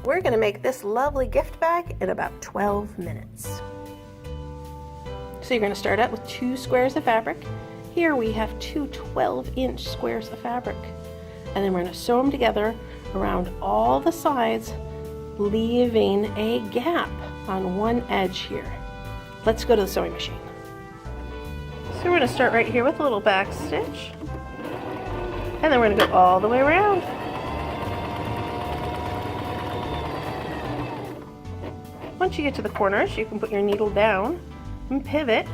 We're going to make this lovely gift bag in about 12 minutes. So you're going to start out with 2 squares of fabric. Here we have 2 12-inch squares of fabric. And then we're going to sew them together around all the sides, leaving a gap on one edge here. Let's go to the sewing machine. So we're going to start right here with a little back stitch. And then we're going to go all the way around. Once you get to the corners, you can put your needle down and pivot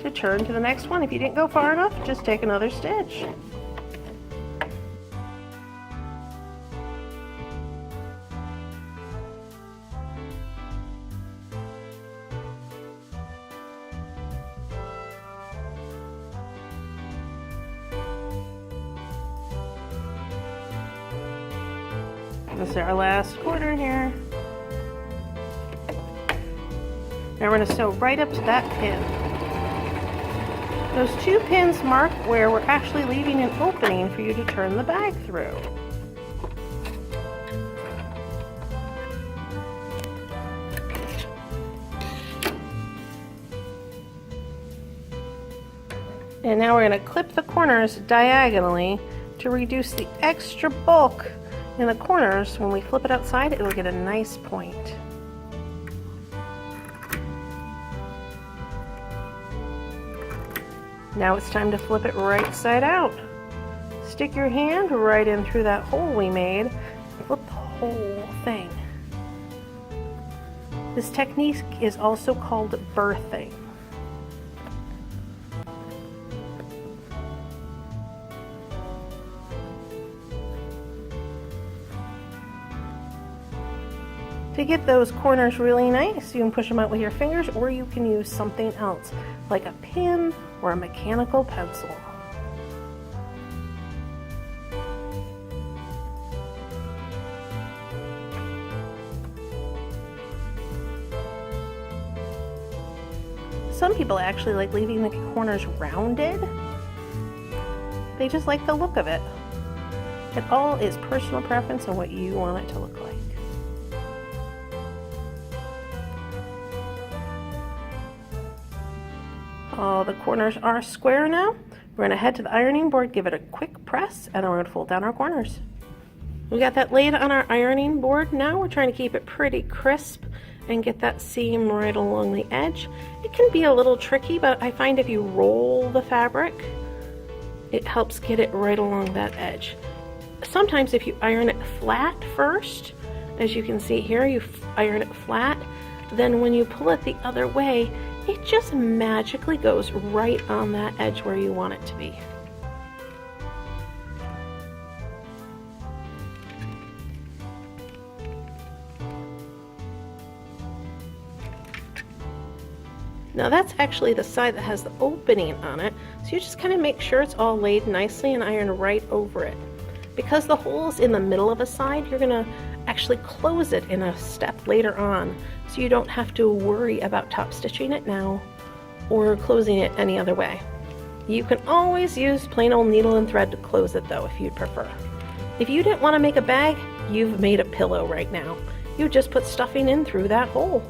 to turn to the next one. If you didn't go far enough, just take another stitch. This is our last corner here. Now we're going to sew right up to that pin. Those 2 pins mark where we're actually leaving an opening for you to turn the bag through. And now we're going to clip the corners diagonally to reduce the extra bulk in the corners. When we flip it outside, it'll get a nice point. Now it's time to flip it right side out. Stick your hand right in through that hole we made, flip the whole thing. This technique is also called birthing. To get those corners really nice, you can push them out with your fingers, or you can use something else, like a pin or a mechanical pencil. Some people actually like leaving the corners rounded. They just like the look of it. It all is personal preference and what you want it to look like. All the corners are square now. We're going to head to the ironing board, give it a quick press, and then we're going to fold down our corners. We got that laid on our ironing board. Now we're trying to keep it pretty crisp and get that seam right along the edge. It can be a little tricky, but I find if you roll the fabric, it helps get it right along that edge. Sometimes if you iron it flat first, as you can see here, you iron it flat, then when you pull it the other way, it just magically goes right on that edge where you want it to be. Now that's actually the side that has the opening on it, so you just kind of make sure it's all laid nicely and iron right over it. Because the hole's in the middle of a side, you're going to actually close it in a step later on, so you don't have to worry about top stitching it now or closing it any other way. You can always use plain old needle and thread to close it though, if you'd prefer. If you didn't want to make a bag, you've made a pillow right now. You just put stuffing in through that hole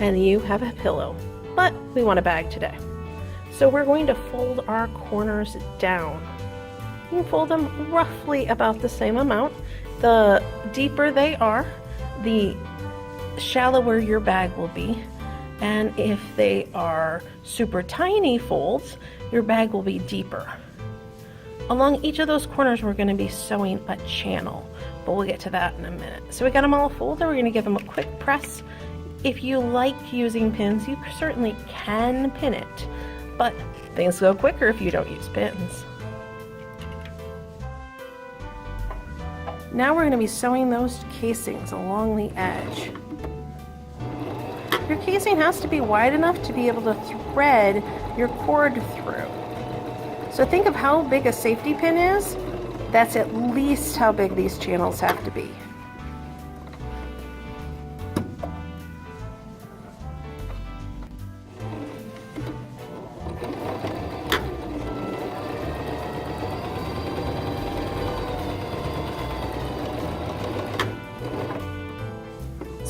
and you have a pillow. But we want a bag today. So we're going to fold our corners down. You can fold them roughly about the same amount. The deeper they are, the shallower your bag will be. And if they are super tiny folds, your bag will be deeper. Along each of those corners, we're going to be sewing a channel, but we'll get to that in a minute. So we got them all folded. We're going to give them a quick press. If you like using pins, you certainly can pin it, but things go quicker if you don't use pins. Now we're going to be sewing those casings along the edge. Your casing has to be wide enough to be able to thread your cord through. So think of how big a safety pin is. That's at least how big these channels have to be.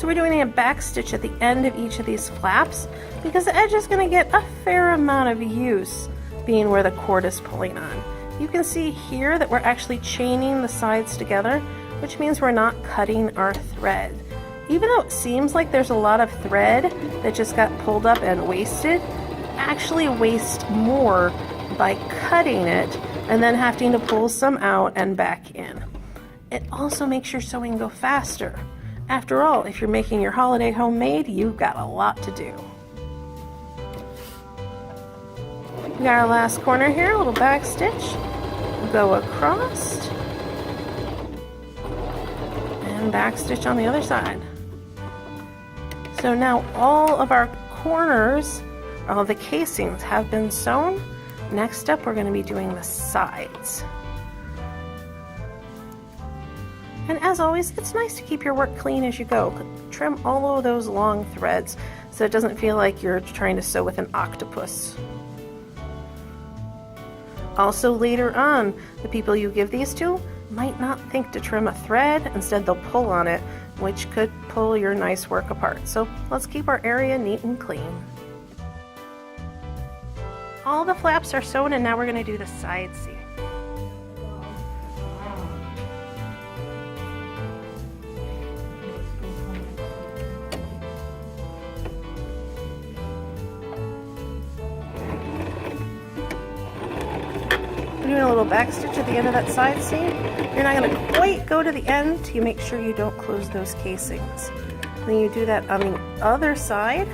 So we're doing a back stitch at the end of each of these flaps because the edge is going to get a fair amount of use being where the cord is pulling on. You can see here that we're actually chaining the sides together, which means we're not cutting our thread. Even though it seems like there's a lot of thread that just got pulled up and wasted, actually waste more by cutting it and then having to pull some out and back in. It also makes your sewing go faster. After all, if you're making your holiday homemade, you've got a lot to do. We got our last corner here, a little back stitch, go across, and back stitch on the other side. So now all of our corners, all of the casings have been sewn. Next up, we're going to be doing the sides. And as always, it's nice to keep your work clean as you go. Trim all of those long threads so it doesn't feel like you're trying to sew with an octopus. Also, later on, the people you give these to might not think to trim a thread. Instead, they'll pull on it, which could pull your nice work apart. So let's keep our area neat and clean. All the flaps are sewn, and now we're going to do the side seam. We're doing a little back stitch at the end of that side seam. You're not going to quite go to the end till you make sure you don't close those casings. Then you do that on the other side.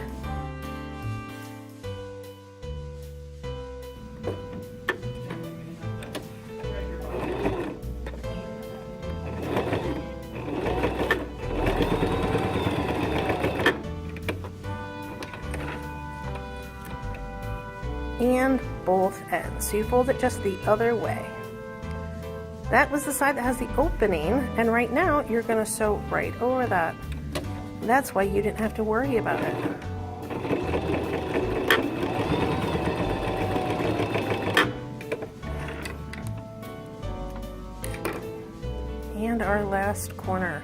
And both ends. So you fold it just the other way. That was the side that has the opening, and right now you're going to sew right over that. That's why you didn't have to worry about it. And our last corner.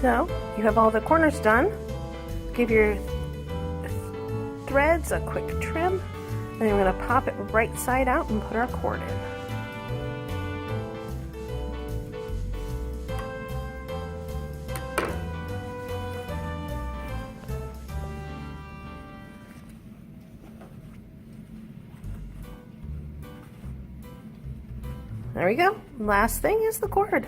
So you have all the corners done. Give your threads a quick trim, and then we're going to pop it right side out and put our cord in. There we go. Last thing is the cord.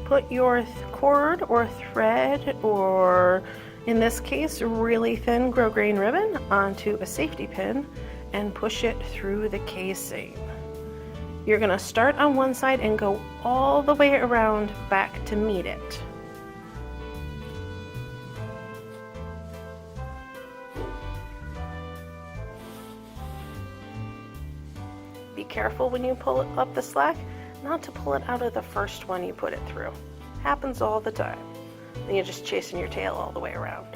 Put your cord or thread, or in this case really thin grosgrain ribbon, onto a safety pin and push it through the casing. You're going to start on one side and go all the way around back to meet it. Be careful when you pull it up the slack not to pull it out of the first one you put it through. Happens all the time. Then you're just chasing your tail all the way around.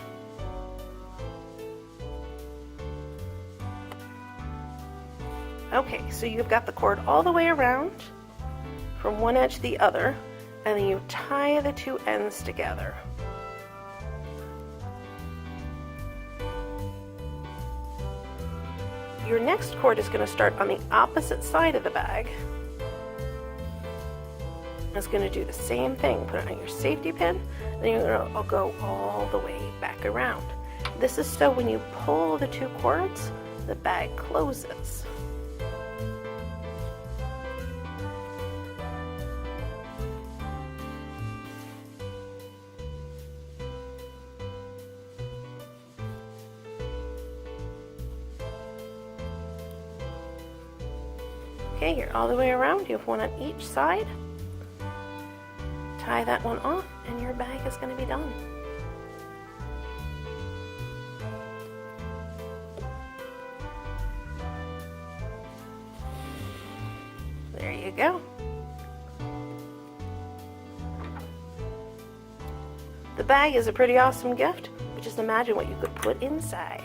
Okay, so you've got the cord all the way around from one edge to the other, and then you tie the two ends together. Your next cord is going to start on the opposite side of the bag. It's going to do the same thing. Put it on your safety pin, and you're going to go all the way back around. This is so when you pull the two cords, the bag closes. Okay, you're all the way around. You have one on each side. Tie that one off, and your bag is going to be done. There you go. The bag is a pretty awesome gift, but just imagine what you could put inside.